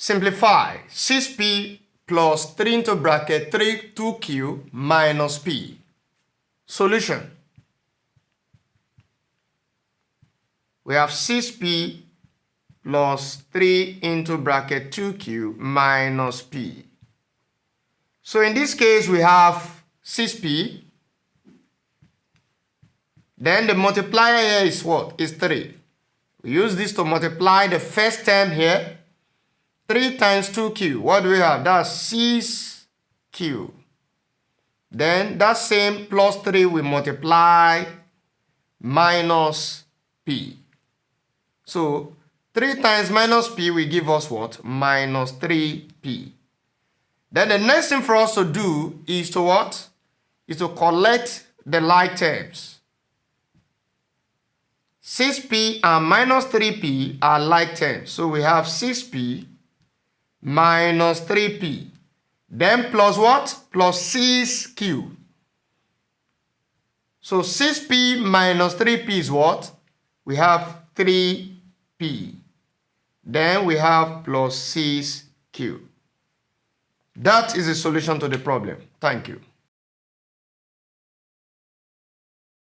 Simplify. 6p plus 3 into bracket 2q minus p. Solution. We have 6p plus 3 into bracket 2q minus p. So in this case, we have 6p. Then the multiplier here is what? Is 3. We use this to multiply the first term here. 3 times 2q. What do we have? That's 6q. Then that same plus 3 we multiply minus p. So 3 times minus p will give us what? Minus 3p. Then the next thing for us to do is to what? Is to collect the like terms. 6p and minus 3p are like terms. So we have 6p minus 3p. Then plus what? Plus 6q. So 6p minus 3p is what? We have 3p. Then we have plus 6q. That is the solution to the problem. Thank you.